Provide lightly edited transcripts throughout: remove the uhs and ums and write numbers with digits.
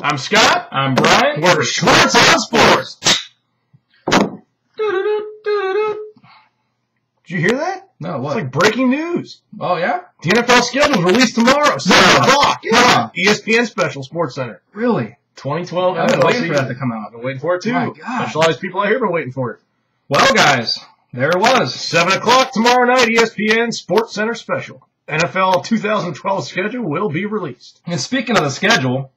I'm Scott. I'm Brian. We're Schwartz on Sports. Did you hear that? No, what? It's like breaking news. Oh, yeah? The NFL schedule is released tomorrow, 7 o'clock. Yeah. ESPN special, Sports Center. Really? 2012 I've been NFL waiting for season. that to come out. I've been waiting for it, too. My God. Specialized people out here have been waiting for it. Well, guys, there it was. 7 o'clock tomorrow night, ESPN Sports Center special. NFL 2012 schedule will be released. And speaking of the schedule,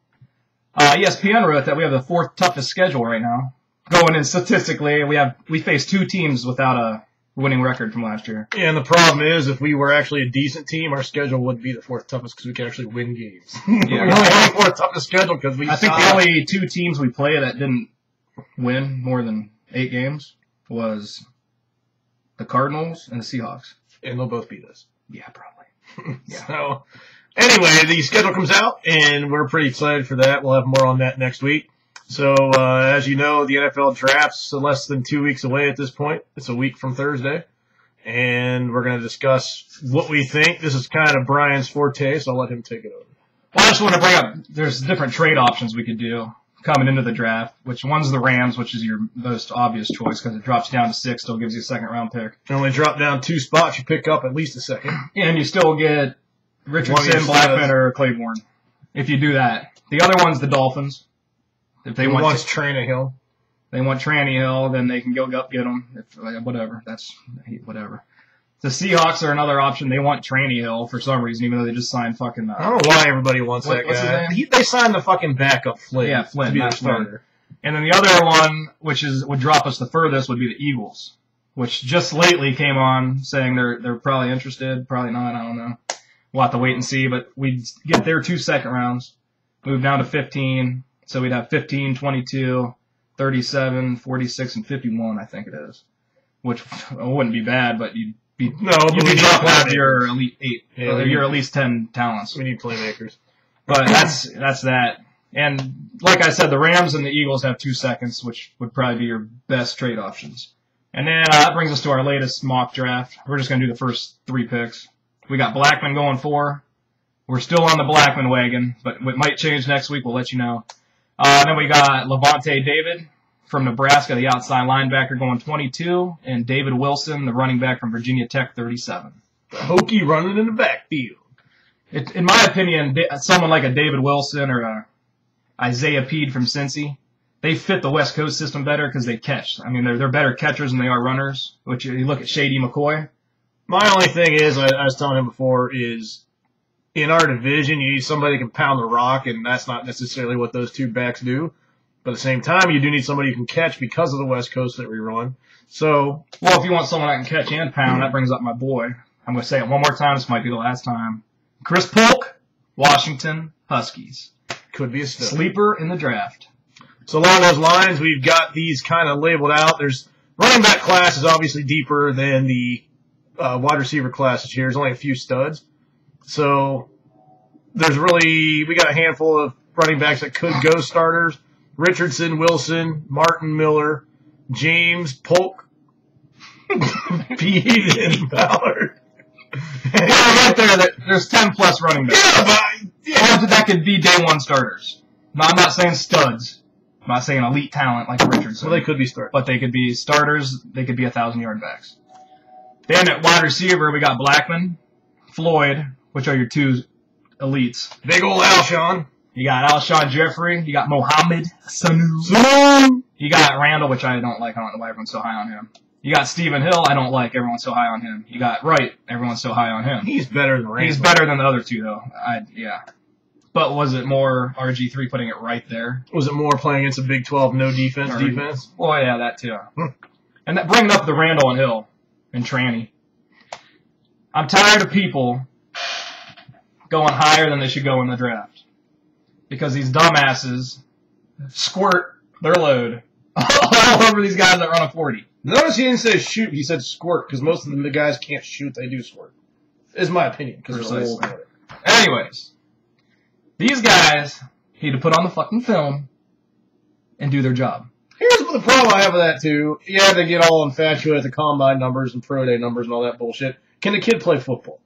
ESPN wrote that we have the fourth toughest schedule right now. Going in statistically, we face two teams without a winning record from last year. And the problem is, if we were actually a decent team, our schedule would be the fourth toughest because we can actually win games. Yeah. We only have the fourth toughest schedule because I think the only two teams we play that didn't win more than 8 games was the Cardinals and the Seahawks. And they'll both beat us. Yeah, probably. Yeah. So, anyway, the schedule comes out, and we're pretty excited for that. We'll have more on that next week. So, as you know, the NFL draft's less than 2 weeks away at this point. It's a week from Thursday. And we're going to discuss what we think. This is kind of Brian's forte, so I'll let him take it over. Well, I just want to bring up, there's different trade options we could do coming into the draft, which one's the Rams, which is your most obvious choice because it drops down to 6, still gives you a second-round pick. You only drop down 2 spots, you pick up at least a second. And you still get Richardson, Blackman, or Claiborne if you do that. The other one's the Dolphins. If they want Tannehill. They want Tannehill, then they can go up get them. Whatever. Whatever. The Seahawks are another option. They want Tannehill for some reason, even though they just signed fucking. I don't know why everybody wants that what's guy. his name? They signed the fucking backup Flynn. Yeah, Flynn, to be their not Flynn. starter. And then the other one, which would drop us the furthest, would be the Eagles, which just lately came on saying they're probably interested, probably not. I don't know. We'll have to wait and see. But we'd get their 2 second rounds, move down to 15. So we'd have 15, 22, 37, 46, and 51, I think it is. Which wouldn't be bad, but you'd be dropping out of your elite 8. Yeah, your at least 10 talents. We need playmakers. But that's that. And like I said, the Rams and the Eagles have 2 seconds, which would probably be your best trade options. And then that brings us to our latest mock draft. We're just going to do the first 3 picks. We got Blackman going 4. We're still on the Blackman wagon, but it might change next week. We'll let you know. Then we got Levante David from Nebraska, the outside linebacker, going 22, and David Wilson, the running back from Virginia Tech, 37. The Hokie running in the backfield. In my opinion, someone like a David Wilson or a Isaiah Peed from Cincy, they fit the West Coast system better because they catch. I mean, they're better catchers than they are runners, which you look at Shady McCoy. My only thing is, I was telling him before, is in our division, you need somebody who can pound the rock, and that's not necessarily what those 2 backs do. But at the same time, you do need somebody who can catch because of the West Coast that we run. So, well, if you want someone that can catch and pound, that brings up my boy. I'm going to say it one more time. This might be the last time. Chris Polk, Washington Huskies. Could be a stud. Sleeper in the draft. So along those lines, we've got these kind of labeled out. There's running back class is obviously deeper than the wide receiver class this year. There's only a few studs. So we got a handful of running backs that could go starters. Richardson, Wilson, Martin, Miller, James, Polk, Pete, and Ballard. Right there, there's 10 plus running backs. Yeah, that could be day 1 starters. No, I'm not saying studs. I'm not saying elite talent like Richardson. Well, they could be starters. But they could be starters. They could be 1,000-yard backs. Then at wide receiver, we got Blackman, Floyd, which are your 2 elites. Big old Alshon. You got Alshon Jeffrey. You got Mohamed Sanu. You got Randall, which I don't like. I don't know why everyone's so high on him. You got Stephen Hill. I don't like. Everyone's so high on him. You got Wright. Everyone's so high on him. He's better than Randall. He's better than the other 2, though. Yeah. But was it more RG3 putting it right there? Was it more playing against a Big 12 no defense? Well, yeah, that too. And that bringing up the Randall and Hill and Tranny. I'm tired of people going higher than they should go in the draft. Because these dumbasses squirt their load all over these guys that run a 40. Notice he didn't say shoot, he said squirt, because most of the guys can't shoot, they do squirt. Is my opinion, because they're old. Anyways, these guys need to put on the fucking film and do their job. Here's the problem I have with that, too. Yeah, they get all infatuated with the combine numbers and pro day numbers and all that bullshit. Can the kid play football?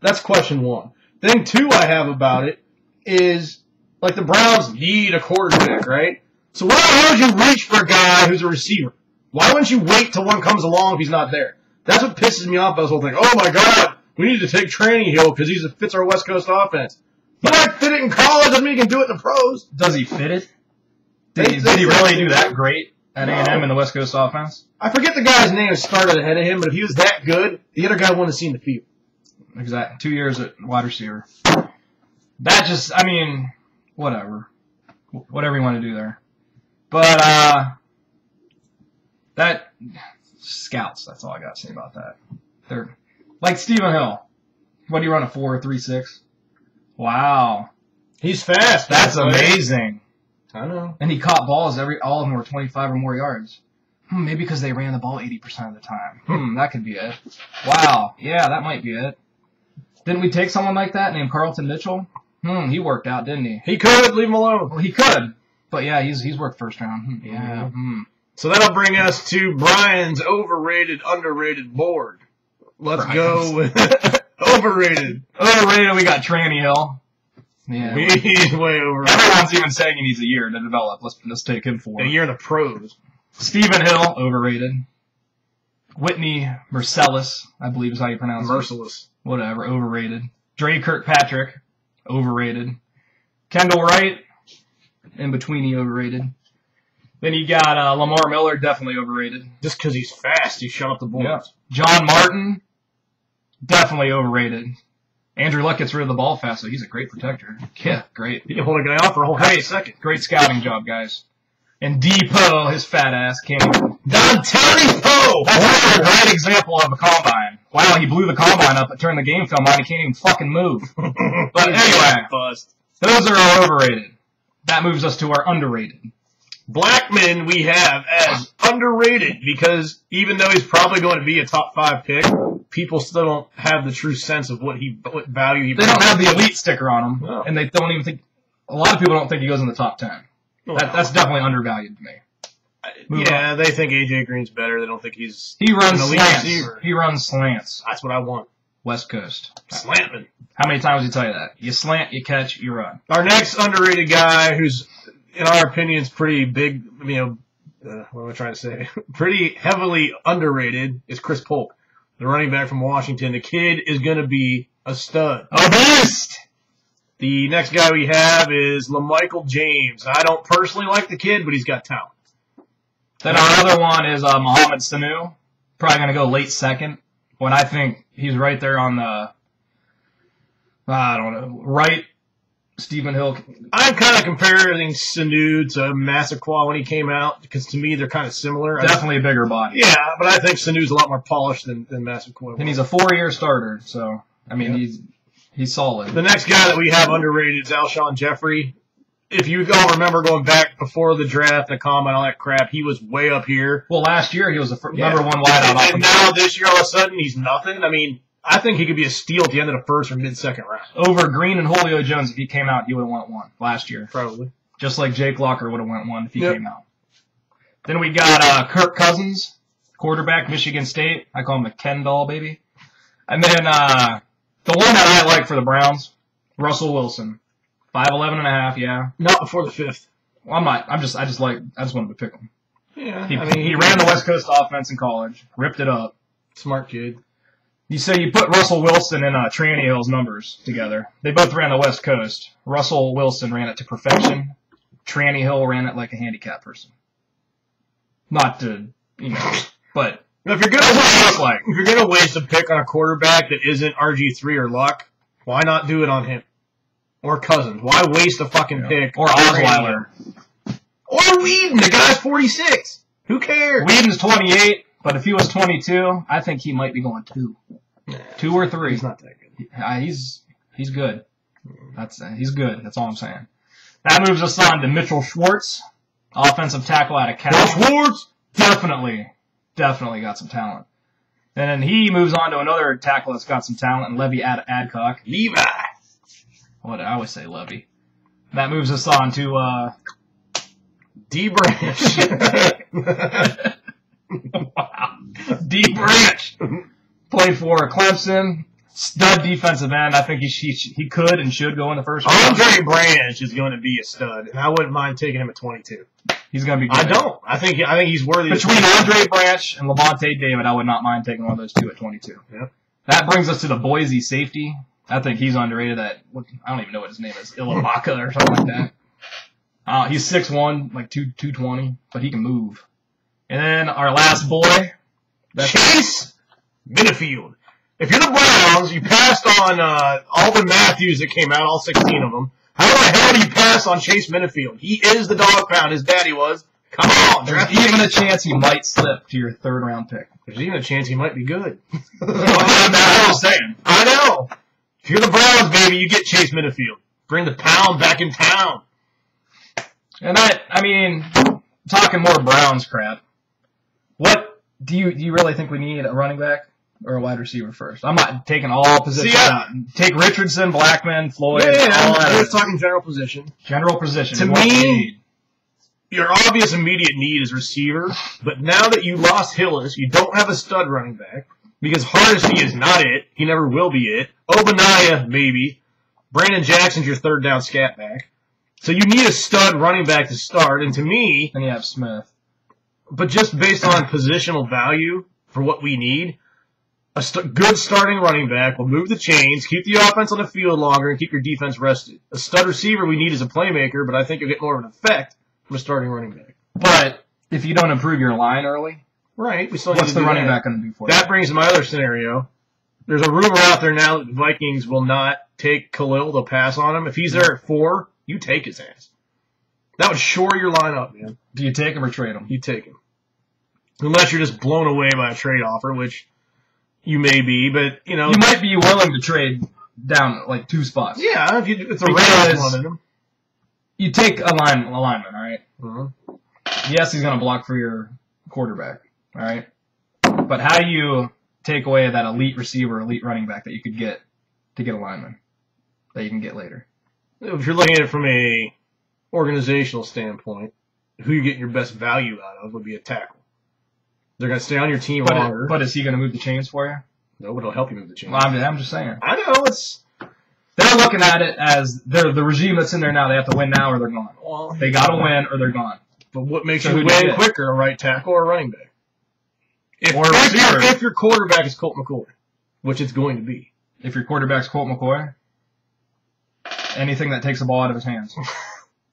That's question 1. Thing 2 I have about it is, Like the Browns need a quarterback, right? So why would you reach for a guy who's a receiver? Why wouldn't you wait till one comes along if he's not there? That's what pisses me off about this whole thing. Oh my God, we need to take Hill because he fits our West Coast offense. He might fit it in college, doesn't mean he can do it in the pros. Does he fit it? Did he really do that great at A&M in the West Coast offense? I forget the guy's name that started ahead of him, but if he was that good, the other guy wouldn't have seen the field. Exactly. 2 years at wide receiver. That just, I mean, whatever. Whatever you want to do there. But, that, scouts, that's all I got to say about that. They're, like Stephen Hill. What do you run, a 4.36? Wow. He's fast. That's amazing. I know. And he caught balls, all of them were 25 or more yards. Maybe because they ran the ball 80% of the time. That could be it. Wow. Yeah, that might be it. Didn't we take someone like that named Carlton Mitchell? He worked out, didn't he? He could. Leave him alone. Well, he could. But yeah, he's worked first round. Yeah. So that'll bring us to Brian's overrated, underrated board. Let's go with overrated. Overrated, we got Tranny Hill. Yeah. He's way overrated. Everyone's even saying he needs a year to develop. Let's take him for a year in the pros. Stephen Hill, overrated. Whitney Mercilus, I believe is how you pronounce it. Merciless. Whatever, overrated. Dre Kirkpatrick, overrated. Kendall Wright, in betweeny, overrated. Then you got Lamar Miller, definitely overrated. Just because he's fast, he shut up the boards. Yeah. John Martin, definitely overrated. Andrew Luck gets rid of the ball fast, so he's a great protector. Yeah, great. He can hold a guy off for a whole half a second. Great scouting job, guys. And Depot, his fat ass, can't even. Dontari Poe! That's a great example of a combine. Wow, he blew the combine up, it turned the game film on, he can't even fucking move. But anyway, those are our overrated. That moves us to our underrated. Blackman we have as underrated because even though he's probably going to be a top 5 pick, people still don't have the true sense of what value he brings. They don't have the elite sticker on him, and they don't even think. A lot of people don't think he goes in the top 10. That's definitely undervalued to me. Yeah, they think AJ Green's better. They don't think he's an elite slants. Receiver. He runs slants. That's what I want. West Coast. Slantman. How many times did he tell you that? You slant, you catch, you run. Our next underrated guy who's, in our opinion, is pretty big, what am I trying to say? Pretty heavily underrated is Chris Polk, the running back from Washington. The kid is going to be a stud. A beast! The next guy we have is LaMichael James. I don't personally like the kid, but he's got talent. Then our other one is Mohamed Sanu. Probably going to go late second. When I think he's right there on the, right Stephen Hill. I'm kind of comparing Sanu to Massaquoi when he came out, because to me they're kind of similar. Definitely a bigger body. Yeah, but I think Sanu's a lot more polished than Massaquoi. And he's a 4-year starter, so, I mean, he's solid. The next guy that we have underrated is Alshon Jeffrey. If you all remember going back before the draft, the combine, all that crap, he was way up here. Well, last year he was the number one wideout. And now this year, all of a sudden, he's nothing. I mean, I think he could be a steal at the end of the first or mid-second round. Over Green and Julio Jones, if he came out, he would have went 1 last year. Probably. Just like Jake Locker would have went 1 if he came out. Then we got Kirk Cousins, quarterback, Michigan State. I call him the Ken doll, baby. And then the one that I like for the Browns, Russell Wilson. 5'11 and a half, yeah. Not before the 5th. Well, I'm not. I just wanted to pick him. Yeah. He ran the West Coast offense in college, ripped it up. Smart kid. You say you put Russell Wilson and Tranny Hill's numbers together. They both ran the West Coast. Russell Wilson ran it to perfection. Tranny Hill ran it like a handicapped person. Not to, but if you're gonna waste a pick on a quarterback that isn't RG3 or Luck, why not do it on him? Or Cousins. Why waste a fucking pick? Or Osweiler. Or Whedon. The guy's 46. Who cares? Whedon's 28, but if he was 22, I think he might be going 2. 2 or 3. He's not that good. He's good. He's good. That's all I'm saying. That moves us on to Mitchell Schwartz, offensive tackle out of Cal. Schwartz! Definitely got some talent. And then he moves on to another tackle that's got some talent, and Levi Adcock. Levi. What I always say, Levy. That moves us on to D Branch. Wow. D Branch played for Clemson, Stud defensive end. I think he could and should go in the first round. Andre Branch is going to be a stud, and I wouldn't mind taking him at 22. He's going to be good. I don't. I think he's worthy. Between Andre Branch and Levante David, I would not mind taking one of those two at 22. Yep. That brings us to the Boise safety. I think he's underrated at, I don't even know what his name is, Ilabaka or something like that. He's 6'1", like 220, but he can move. And then our last boy. Chase Minifield. If you're the Browns, you passed on Alvin Matthews that came out, all 16 of them. How the hell do you pass on Chase Minifield? He is the dog pound. His daddy was. Come on. There's even a chance he might slip to your third-round pick. There's even a chance he might be good. I'm just saying. I know. If you're the Browns, baby, you get Chase Minifield. Bring the pound back in town. And I mean, talking more Browns crap, what do you really think we need, a running back or a wide receiver first? I'm not taking all positions out. Take Richardson, Blackman, Floyd. I'm just talking general position. General position. To me, your obvious immediate need is receiver, but now that you lost Hillis, you don't have a stud running back because Hardesty is not it. He never will be it. Obaniah, maybe. Brandon Jackson's your third down scat back. So you need a stud running back to start, and to me... And you have Smith. But just based on positional value for what we need, a good starting running back will move the chains, keep the offense on the field longer, and keep your defense rested. A stud receiver we need is a playmaker, but I think you'll get more of an effect from a starting running back. But if you don't improve your line early, right? We still what's the running back going to do for you? That brings to my other scenario. There's a rumor out there now that the Vikings will not take Khalil. They'll pass on him. If he's there at 4, you take his ass. That would shore your lineup, man. Do you take him or trade him? You take him. Unless you're just blown away by a trade offer, which you may be, but, you know. You might be willing to trade down, like, 2 spots. Yeah, if it's a Rams one in him. You take a lineman, all right? Mm-hmm. Yes, he's going to block for your quarterback, all right? But how do you take away that elite receiver, elite running back that you could get to get a lineman that you can get later? If you're looking at it from a organizational standpoint, who you get your best value out of would be a tackle. They're going to stay on your team longer. But is he going to move the chains for you? No, but it'll help you move the chains. Well, I'm just saying. I know, They're looking at it as the regime that's in there now. They have to win now or they're gone. Well, they got to win or they're gone. But what makes you win quicker, a right tackle or a running back? If your quarterback is Colt McCoy, which it's going to be. If your quarterback's Colt McCoy, anything that takes the ball out of his hands.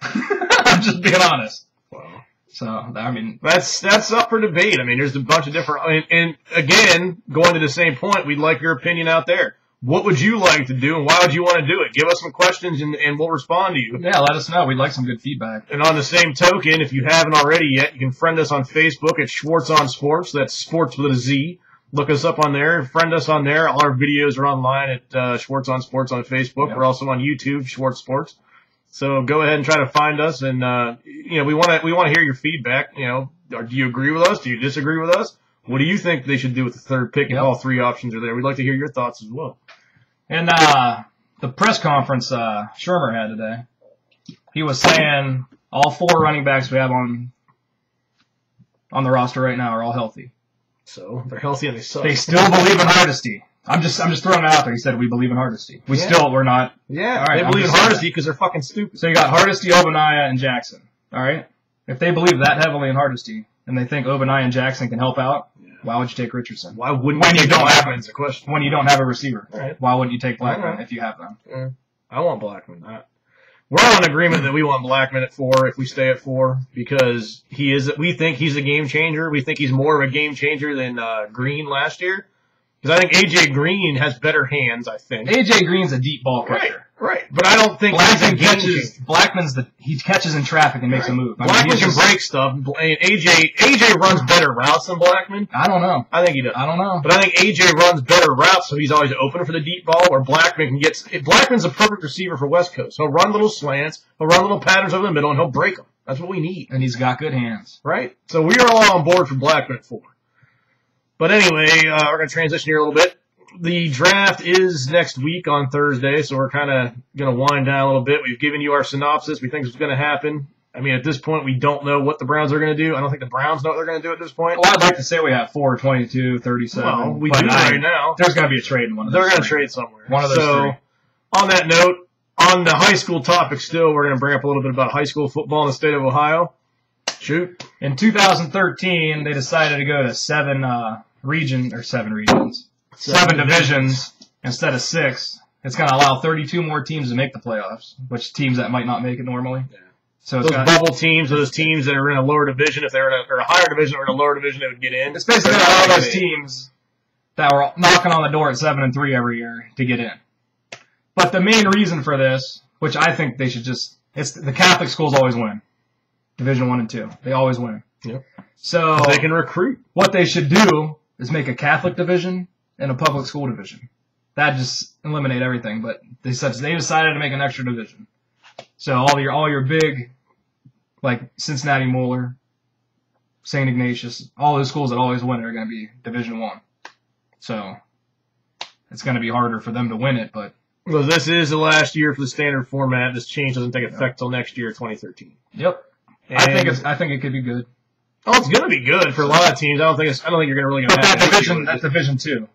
I'm just being honest. Wow. So, I mean... That's up for debate. I mean, there's a bunch of different... And again, going to the same point, we'd like your opinion out there. What would you like to do, and why would you want to do it? Give us some questions, and we'll respond to you. Yeah, let us know. We'd like some good feedback. And on the same token, if you haven't already yet, you can friend us on Facebook at Schwartz on Sports. That's Sports with a Z. Look us up on there. Friend us on there. All our videos are online at Schwartz on Sports on Facebook. Yep. We're also on YouTube, Schwartz Sports. So go ahead and try to find us, and we want to hear your feedback. Do you agree with us? Do you disagree with us? What do you think they should do with the third pick if all 3 options are there? We'd like to hear your thoughts as well. And the press conference Shermer had today, he was saying all 4 running backs we have on the roster right now are all healthy. So they're healthy and they suck. They still believe in Hardesty. I'm just throwing it out there. He said we believe in Hardesty. We're not. Yeah, all right, they believe in Hardesty because they're fucking stupid. So you got Hardesty, Obaniah, and Jackson. All right? If they believe that heavily in Hardesty and they think Obaniah and Jackson can help out, why would you take Richardson? Why wouldn't you take Blackman? Is the question. When you don't have a receiver. Right. Why wouldn't you take Blackman if you have them? Yeah. I want Blackman. We're all in agreement that we want Blackman at 4 if we stay at 4 because we think he's a game changer. We think he's more of a game changer than Green last year. Because I think A.J. Green has better hands, I think. A.J. Green's a deep ball catcher. Right. But I don't think Blackman's he catches in traffic and makes a move. Blackman can break stuff. And A.J. runs better routes than Blackman. I don't know. I think he does. I don't know. But I think A.J. runs better routes, so he's always open for the deep ball, where Blackman can get... Blackman's a perfect receiver for West Coast. He'll run little slants, he'll run little patterns over the middle, and he'll break them. That's what we need. And he's got good hands. Right? So we are all on board for Blackman at 4. But anyway, we're going to transition here a little bit. The draft is next week on Thursday, so we're kind of going to wind down a little bit. We've given you our synopsis. We think it's going to happen. I mean, at this point, we don't know what the Browns are going to do. I don't think the Browns know what they're going to do at this point. Well, I'd like to say we have 4, 22, 37. Well, we do right now. There's going to be a trade in one of those. They're going to trade somewhere. One of those three. On that note, on the high school topic still, we're going to bring up a little bit about high school football in the state of Ohio. Shoot. In 2013, they decided to go to 7 divisions instead of 6. It's going to allow 32 more teams to make the playoffs, which teams that might not make it normally. Yeah. So it's those bubble teams, those teams that are in a lower division, if they're in a higher division or in a lower division, they would get in. It's basically going to allow those teams that were knocking on the door at 7-3 every year to get in. But the main reason for this, which I think they should it's the Catholic schools always win. Division 1 and 2. They always win. Yep. So they can recruit. What they should do is make a Catholic division and a public school division. That just eliminate everything. But they decided to make an extra division. So all your big, like Cincinnati Moeller, St. Ignatius, all those schools that always win are going to be Division 1. So it's going to be harder for them to win it, but. Well, this is the last year for the standard format. This change doesn't take effect till next year, 2013. Yep. And I think it could be good. Oh, it's going to be good for a lot of teams. I don't think you're really going to have that's Division 2.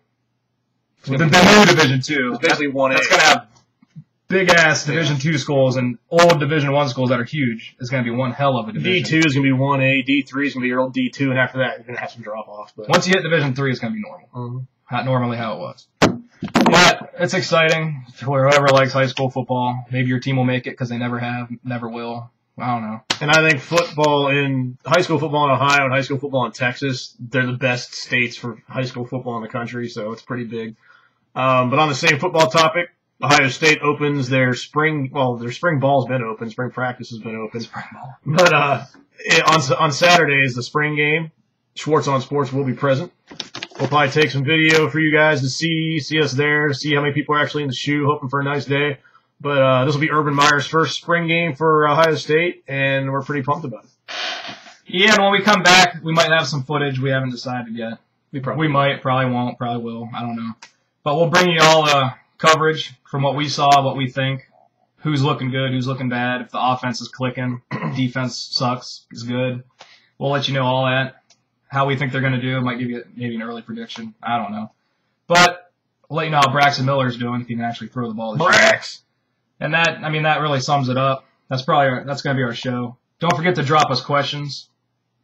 The new Division 2. It's basically 1A. That's going to have big-ass Division 2 schools and old Division 1 schools that are huge. It's going to be one hell of a division. D2 is going to be 1A. D3 is going to be your old D2, and after that, you're going to have some drop-off. But once you hit Division 3, it's going to be normal. Mm-hmm. Normally how it was. But it's exciting for whoever likes high school football. Maybe your team will make it because they never have, never will. I don't know. And I think high school football in Ohio and high school football in Texas, they're the best states for high school football in the country, so it's pretty big. But on the same football topic, Ohio State opens their spring ball's been open, spring practice has been open. Spring ball. But on Saturday is the spring game. Schwartz on Sports will be present. We'll probably take some video for you guys to see us there, see how many people are actually in the shoe, hoping for a nice day. But this will be Urban Meyer's first spring game for Ohio State, and we're pretty pumped about it. Yeah, and when we come back, we might have some footage. We haven't decided yet. We might, probably won't, probably will. I don't know. But we'll bring you all coverage from what we saw, what we think, who's looking good, who's looking bad, if the offense is clicking, defense sucks, is good. We'll let you know all that. How we think they're going to do. Might give you maybe an early prediction. I don't know. But we'll let you know how Braxton Miller's doing if he can actually throw the ball this year. And that really sums it up. That's going to be our show. Don't forget to drop us questions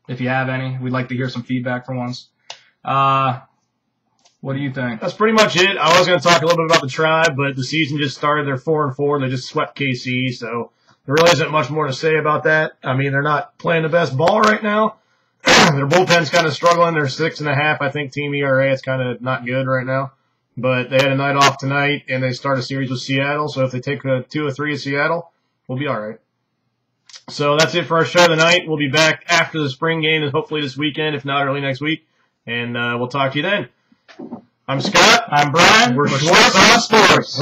if you have any. We'd like to hear some feedback for once. What do you think? That's pretty much it. I was going to talk a little bit about the Tribe, but the season just started. They're 4-4. They just swept KC, so there really isn't much more to say about that. I mean, they're not playing the best ball right now. Their bullpen's kind of struggling. They're 6.5, I think, team ERA. It's kind of not good right now. But they had a night off tonight, and they start a series with Seattle. So if they take 2 or 3 of Seattle, we'll be all right. So that's it for our show tonight. We'll be back after the spring game, and hopefully this weekend, if not early next week. And we'll talk to you then. I'm Scott. I'm Brian. We're Schwartz on Sports.